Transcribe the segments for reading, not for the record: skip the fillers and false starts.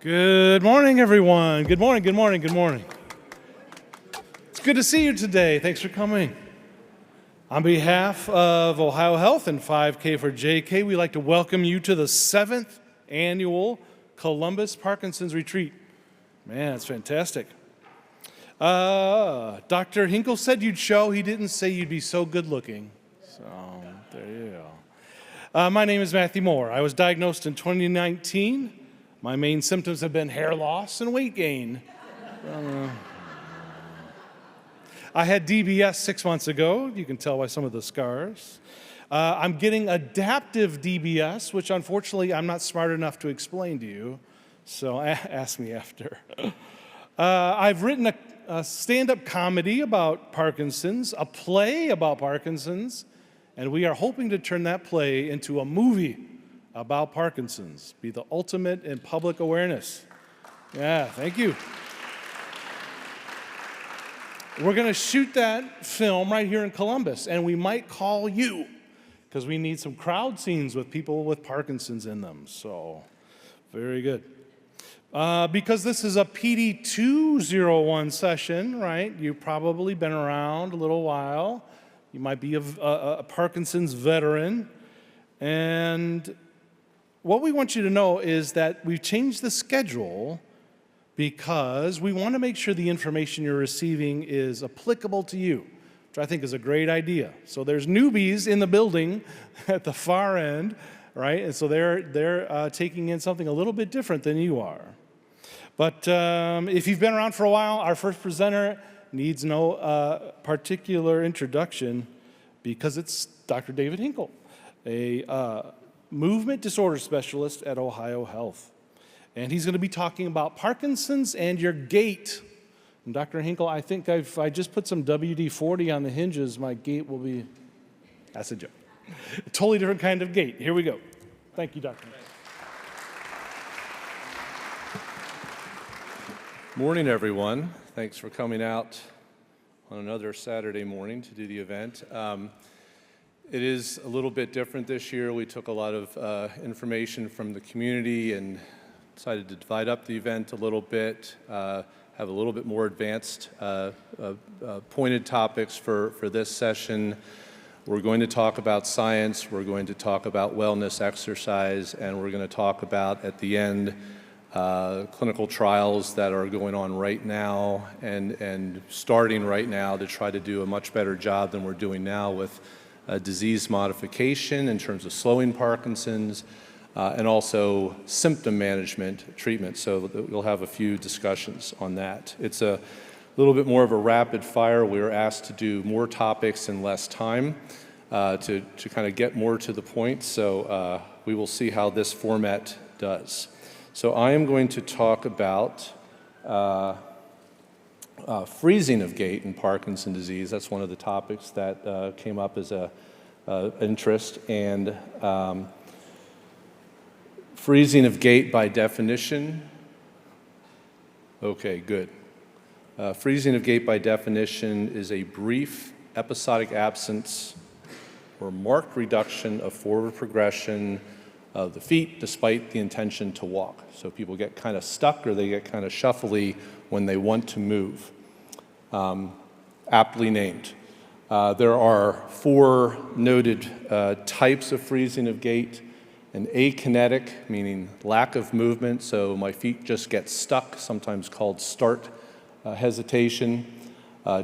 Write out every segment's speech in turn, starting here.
Good morning, everyone. Good morning, good morning, good morning. It's good to see you today. Thanks for coming. On behalf of OhioHealth and 5K for JK, we'd like to welcome you to the 7th annual Columbus Parkinson's Retreat. Man, it's fantastic. Dr. Hinkle said you'd show. He didn't say you'd be so good looking. So, there you go. My name is Matthew Moore. I was diagnosed in 2019. My main symptoms have been hair loss and weight gain. I had DBS 6 months ago. You can tell by some of the scars. I'm getting adaptive DBS, which unfortunately I'm not smart enough to explain to you, so ask me after. I've written a stand-up comedy about Parkinson's, a play about Parkinson's, and we are hoping to turn that play into a movie about Parkinson's, be the ultimate in public awareness. Yeah, thank you. We're going to shoot that film right here in Columbus, and we might call you because we need some crowd scenes with people with Parkinson's in them. So, very good. Because this is a PD 201 session, right? You've probably been around a little while. You might be a Parkinson's veteran. And what we want you to know is that we've changed the schedule because we want to make sure the information you're receiving is applicable to you, which I think is a great idea. So there's newbies in the building at the far end, right? And so they're taking in something a little bit different than you are. But if you've been around for a while, our first presenter needs no particular introduction because it's Dr. David Hinkle, a movement disorder specialist at OhioHealth. And he's going to be talking about Parkinson's and your gait. And Dr. Hinkle, I think if I just put some WD-40 on the hinges, my gait will be, that's a joke. A totally different kind of gait. Here we go. Thank you, Dr. Morning, everyone. Thanks for coming out on another Saturday morning to do the event. It is a little bit different this year. We took a lot of information from the community and decided to divide up the event a little bit, have a little bit more advanced pointed topics for this session. We're going to talk about science, we're going to talk about wellness exercise, and we're going to talk about, at the end, clinical trials that are going on right now and starting right now to try to do a much better job than we're doing now with disease modification in terms of slowing Parkinson's, and also symptom management treatment. So we'll have a few discussions on that. It's a little bit more of a rapid fire. We were asked to do more topics in less time to kind of get more to the point. So we will see how this format does. So I am going to talk about freezing of gait in Parkinson's disease. That's one of the topics that came up as a interest. And freezing of gait by definition. Okay, good. Freezing of gait by definition is a brief episodic absence or marked reduction of forward progression of the feet despite the intention to walk. So people get kind of stuck or they get kind of shuffly when they want to move. Aptly named. There are 4 noted types of freezing of gait. An akinetic, meaning lack of movement, so my feet just get stuck, sometimes called start hesitation.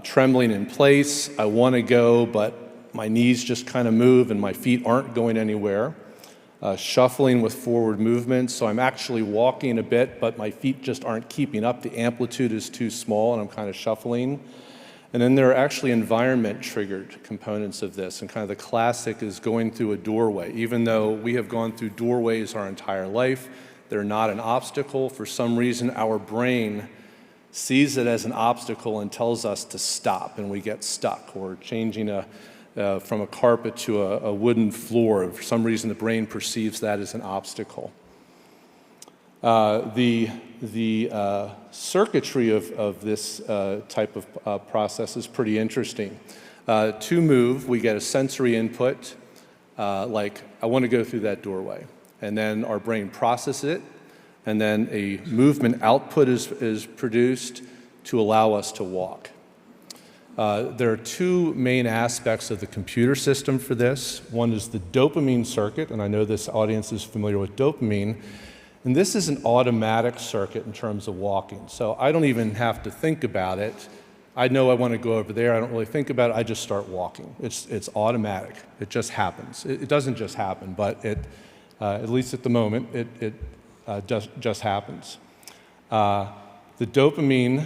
Trembling in place, I want to go, but my knees just kind of move and my feet aren't going anywhere. Shuffling with forward movement, so I'm actually walking a bit, but my feet just aren't keeping up. The amplitude is too small and I'm kind of shuffling. And then there are actually environment-triggered components of this, and kind of the classic is going through a doorway. Even though we have gone through doorways our entire life, they're not an obstacle. For some reason, our brain sees it as an obstacle and tells us to stop, and we get stuck. Or changing from a carpet to a wooden floor. For some reason, the brain perceives that as an obstacle. The circuitry of this type of process is pretty interesting. To move, we get a sensory input, like I want to go through that doorway. And then our brain processes it, and then a movement output is produced to allow us to walk. There are two main aspects of the computer system for this. One is the dopamine circuit, and I know this audience is familiar with dopamine, and this is an automatic circuit in terms of walking. So I don't even have to think about it. I know I want to go over there. I don't really think about it. I just start walking. It's automatic. It just happens. It doesn't just happen, but at least at the moment, it just happens. The dopamine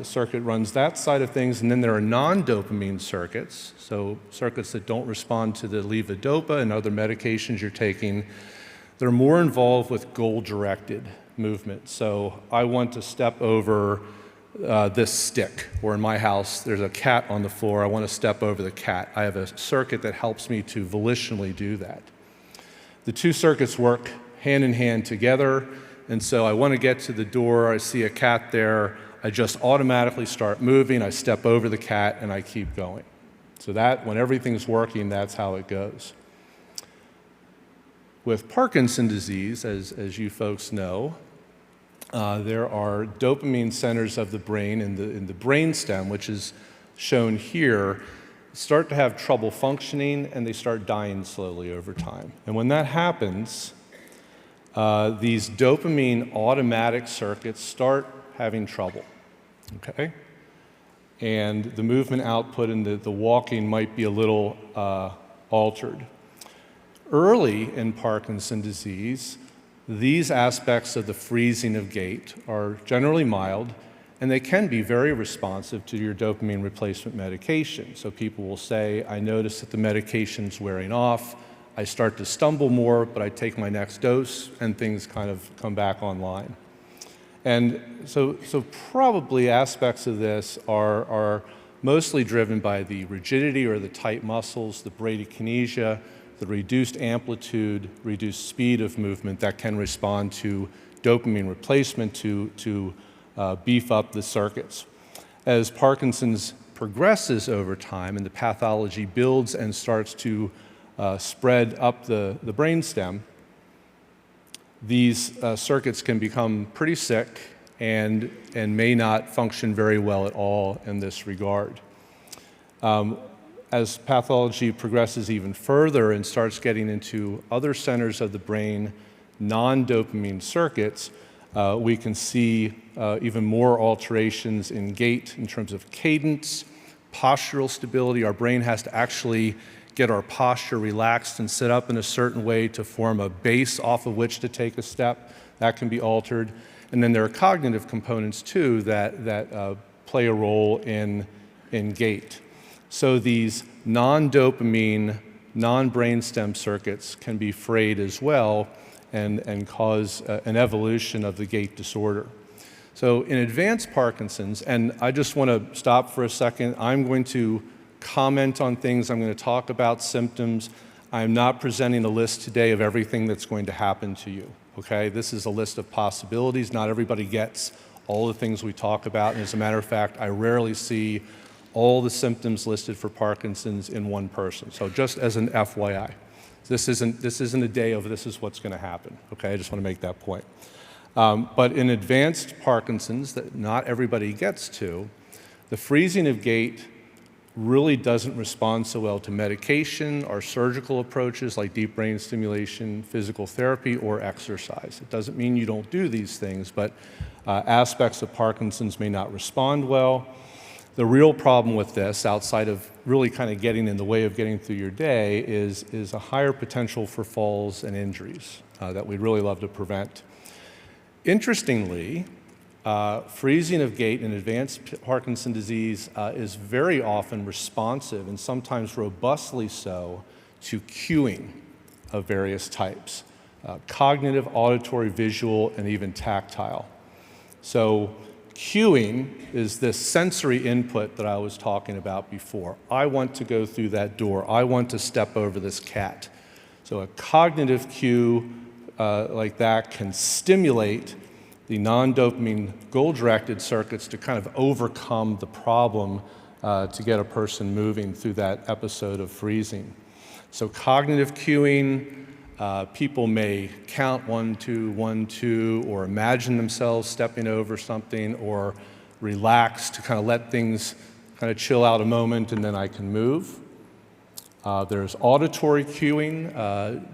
circuit runs that side of things, and then there are non-dopamine circuits, so circuits that don't respond to the levodopa and other medications you're taking. They're more involved with goal-directed movement. So I want to step over this stick, or in my house, there's a cat on the floor. I want to step over the cat. I have a circuit that helps me to volitionally do that. The two circuits work hand in hand together, and so I want to get to the door. I see a cat there. I just automatically start moving. I step over the cat, and I keep going. So that, when everything's working, that's how it goes. With Parkinson's disease, as you folks know, there are dopamine centers of the brain in the brainstem, which is shown here, start to have trouble functioning, and they start dying slowly over time. And when that happens, these dopamine automatic circuits start having trouble, okay? And the movement output and the walking might be a little altered. Early in Parkinson's disease, these aspects of the freezing of gait are generally mild, and they can be very responsive to your dopamine replacement medication. So people will say, I notice that the medication's wearing off, I start to stumble more, but I take my next dose, and things kind of come back online. And so probably aspects of this are mostly driven by the rigidity or the tight muscles, the bradykinesia, the reduced amplitude, reduced speed of movement that can respond to dopamine replacement to beef up the circuits. As Parkinson's progresses over time and the pathology builds and starts to spread up the brainstem, these circuits can become pretty sick and may not function very well at all in this regard. As pathology progresses even further and starts getting into other centers of the brain, non-dopamine circuits, we can see even more alterations in gait in terms of cadence, postural stability. Our brain has to actually get our posture relaxed and sit up in a certain way to form a base off of which to take a step. That can be altered. And then there are cognitive components too that play a role in gait. So these non-dopamine, non-brainstem circuits can be frayed as well and cause an evolution of the gait disorder. So in advanced Parkinson's, and I just want to stop for a second, I'm going to comment on things, I'm going to talk about symptoms. I'm not presenting a list today of everything that's going to happen to you, okay? This is a list of possibilities. Not everybody gets all the things we talk about, and as a matter of fact, I rarely see all the symptoms listed for Parkinson's in one person. So just as an FYI, this isn't a day of this is what's going to happen, okay? I just want to make that point. But in advanced Parkinson's that not everybody gets to, the freezing of gait really doesn't respond so well to medication or surgical approaches like deep brain stimulation, physical therapy, or exercise. It doesn't mean you don't do these things, but aspects of Parkinson's may not respond well. The real problem with this, outside of really kind of getting in the way of getting through your day, is a higher potential for falls and injuries that we'd really love to prevent. Interestingly, freezing of gait in advanced Parkinson's disease is very often responsive, and sometimes robustly so, to cueing of various types, cognitive, auditory, visual, and even tactile. So cueing is this sensory input that I was talking about before. I want to go through that door. I want to step over this cat. So a cognitive cue like that can stimulate the non-dopamine goal-directed circuits to kind of overcome the problem to get a person moving through that episode of freezing. So cognitive cueing, People may count 1, 2, 1, 2, or imagine themselves stepping over something, or relax to kind of let things kind of chill out a moment, and then I can move. There's auditory cueing.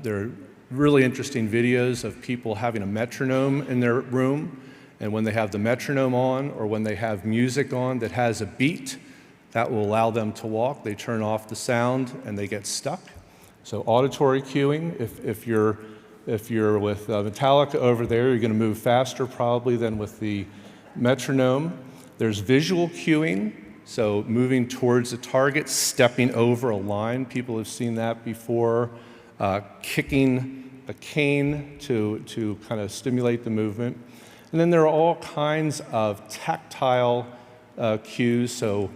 There are really interesting videos of people having a metronome in their room, and when they have the metronome on, or when they have music on that has a beat, that will allow them to walk. They turn off the sound and they get stuck. So auditory cueing, if you're with Metallica over there, you're going to move faster probably than with the metronome. There's visual cueing, so moving towards a target, stepping over a line. People have seen that before. Kicking a cane to kind of stimulate the movement. And then there are all kinds of tactile cues. So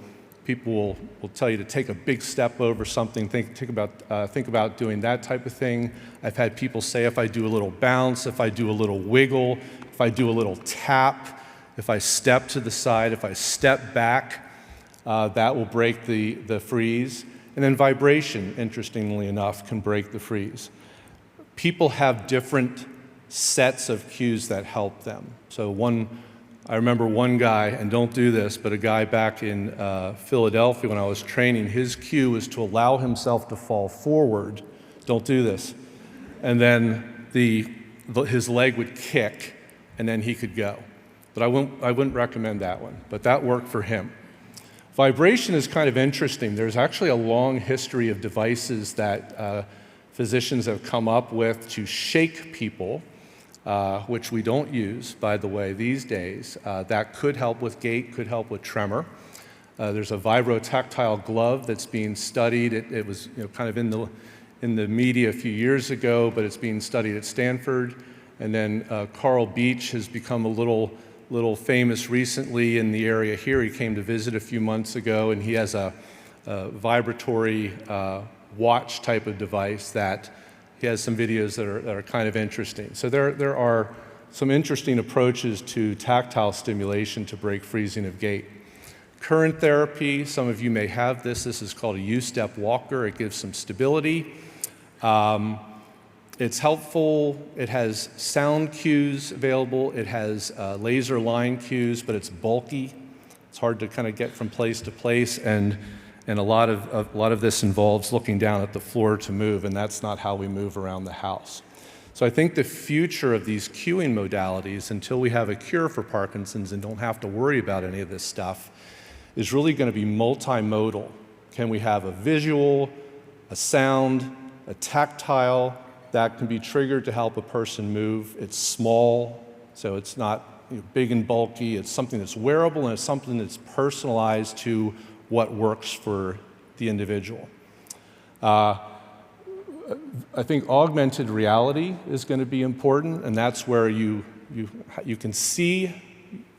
people will tell you to take a big step over something. Think about doing that type of thing. I've had people say if I do a little bounce, if I do a little wiggle, if I do a little tap, if I step to the side, if I step back, that will break the freeze. And then vibration, interestingly enough, can break the freeze. People have different sets of cues that help them. So I remember one guy, and don't do this, but a guy back in Philadelphia when I was training, his cue was to allow himself to fall forward. Don't do this. And then his leg would kick, and then he could go. But I wouldn't recommend that one, but that worked for him. Vibration is kind of interesting. There's actually a long history of devices that physicians have come up with to shake people, which we don't use, by the way, these days. That could help with gait, could help with tremor. There's a vibrotactile glove that's being studied. It was kind of in the media a few years ago, but it's being studied at Stanford. And then Carl Beach has become a little famous recently in the area here. He came to visit a few months ago, and he has a vibratory watch type of device that he has some videos that are kind of interesting. So there are some interesting approaches to tactile stimulation to break freezing of gait. Current therapy, some of you may have this. This is called a U-step walker. It gives some stability. It's helpful. It has sound cues available. It has laser line cues, but it's bulky. It's hard to kind of get from place to place, and a lot of this involves looking down at the floor to move, and that's not how we move around the house. So I think the future of these cueing modalities, until we have a cure for Parkinson's and don't have to worry about any of this stuff, is really going to be multimodal. Can we have a visual, a sound, a tactile that can be triggered to help a person move? It's small, so it's not big and bulky. It's something that's wearable, and it's something that's personalized to what works for the individual. I think augmented reality is going to be important, and that's where you can see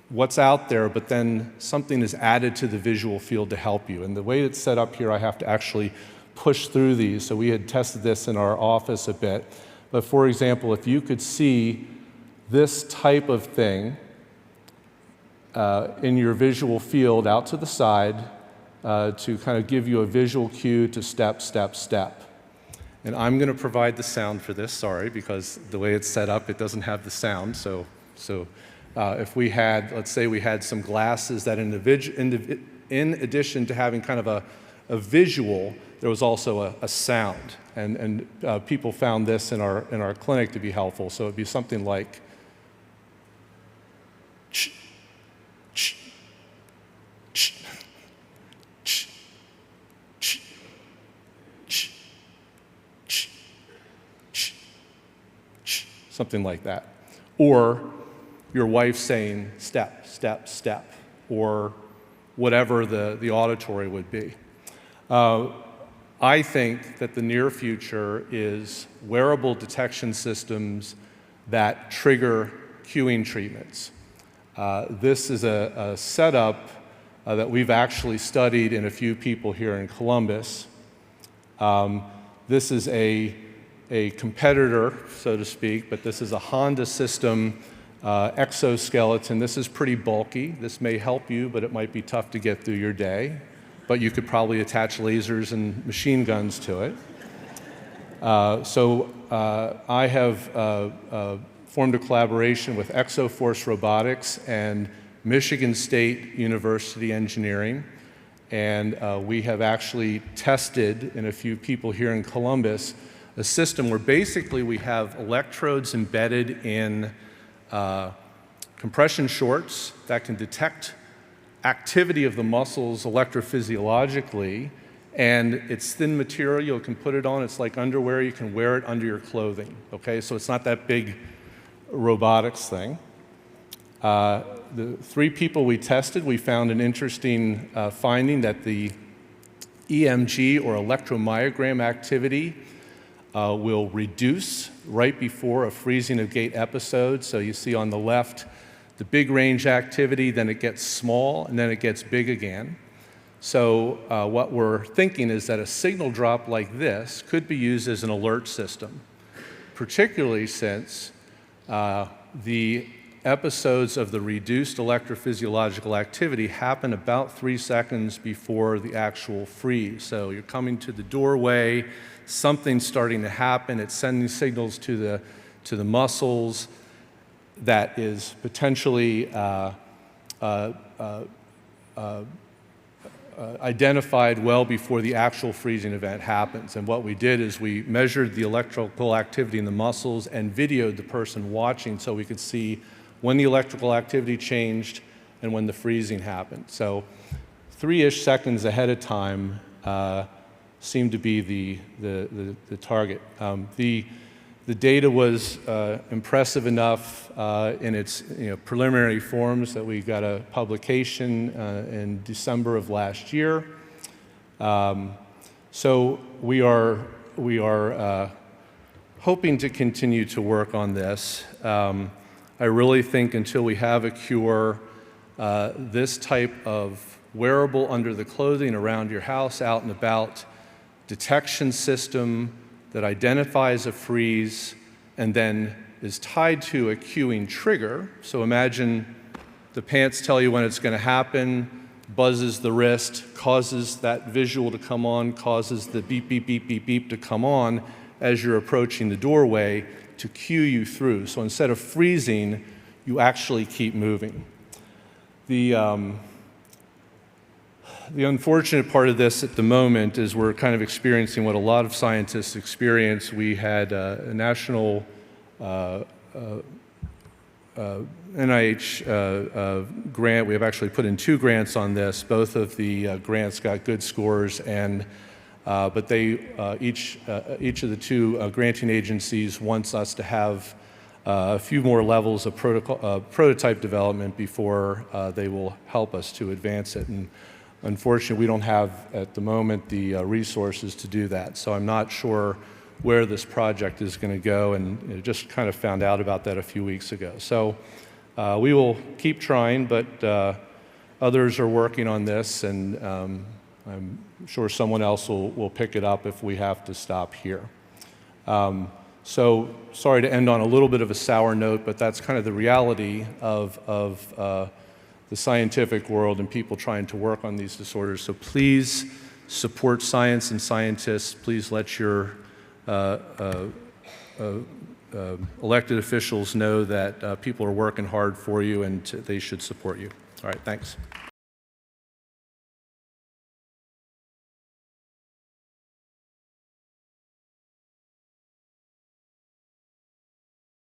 what's out there, but then something is added to the visual field to help you. And the way it's set up here, I have to actually push through these. So we had tested this in our office a bit. But for example, if you could see this type of thing in your visual field out to the side to kind of give you a visual cue to step, step, step. And I'm going to provide the sound for this, sorry, because the way it's set up, it doesn't have the sound. So if we had, let's say we had some glasses that in addition to having kind of a visual, there was also a sound. And people found this in our clinic to be helpful. So it'd be something like ch, ch, ch, ch, ch, ch, ch, ch, ch, something like that. Or your wife saying step, step, step, or whatever the auditory would be. I think that the near future is wearable detection systems that trigger cueing treatments. This is a setup that we've actually studied in a few people here in Columbus. This is a competitor, so to speak, but this is a Honda system exoskeleton. This is pretty bulky. This may help you, but it might be tough to get through your day. But you could probably attach lasers and machine guns to it. So I have formed a collaboration with Exoforce Robotics and Michigan State University Engineering, and we have actually tested in a few people here in Columbus a system where basically we have electrodes embedded in compression shorts that can detect activity of the muscles electrophysiologically, and it's thin material. You can put it on. It's like underwear. You can wear it under your clothing, okay? So it's not that big robotics thing. The 3 people we tested, we found an interesting finding that the EMG or electromyogram activity will reduce right before a freezing of gait episode. So you see on the left the big range activity, then it gets small, and then it gets big again. So what we're thinking is that a signal drop like this could be used as an alert system, particularly since the episodes of the reduced electrophysiological activity happen about 3 seconds before the actual freeze. So you're coming to the doorway, something's starting to happen, it's sending signals to the muscles that is potentially identified well before the actual freezing event happens. And what we did is we measured the electrical activity in the muscles and videoed the person watching so we could see when the electrical activity changed and when the freezing happened. So 3-ish seconds ahead of time seemed to be the target. The data was impressive enough in its preliminary forms that we got a publication in December of last year. So we are hoping to continue to work on this. I really think until we have a cure, this type of wearable under the clothing around your house, out and about, detection system that identifies a freeze and then is tied to a cueing trigger. So imagine the pants tell you when it's going to happen, buzzes the wrist, causes that visual to come on, causes the beep, beep, beep, beep, beep to come on as you're approaching the doorway to cue you through. So instead of freezing, you actually keep moving. The unfortunate part of this at the moment is we're kind of experiencing what a lot of scientists experience. We had a national NIH grant. We have actually put in 2 grants on this. Both of the grants got good scores, and but they each of the 2 granting agencies wants us to have a few more levels of prototype development before they will help us to advance it. And unfortunately, we don't have, at the moment, the resources to do that. So I'm not sure where this project is going to go, and just kind of found out about that a few weeks ago. So we will keep trying, but others are working on this, and I'm sure someone else will pick it up if we have to stop here. So sorry to end on a little bit of a sour note, but that's kind of the reality of the scientific world and people trying to work on these disorders. So please support science and scientists. Please let your elected officials know that people are working hard for you and they should support you. All right, thanks.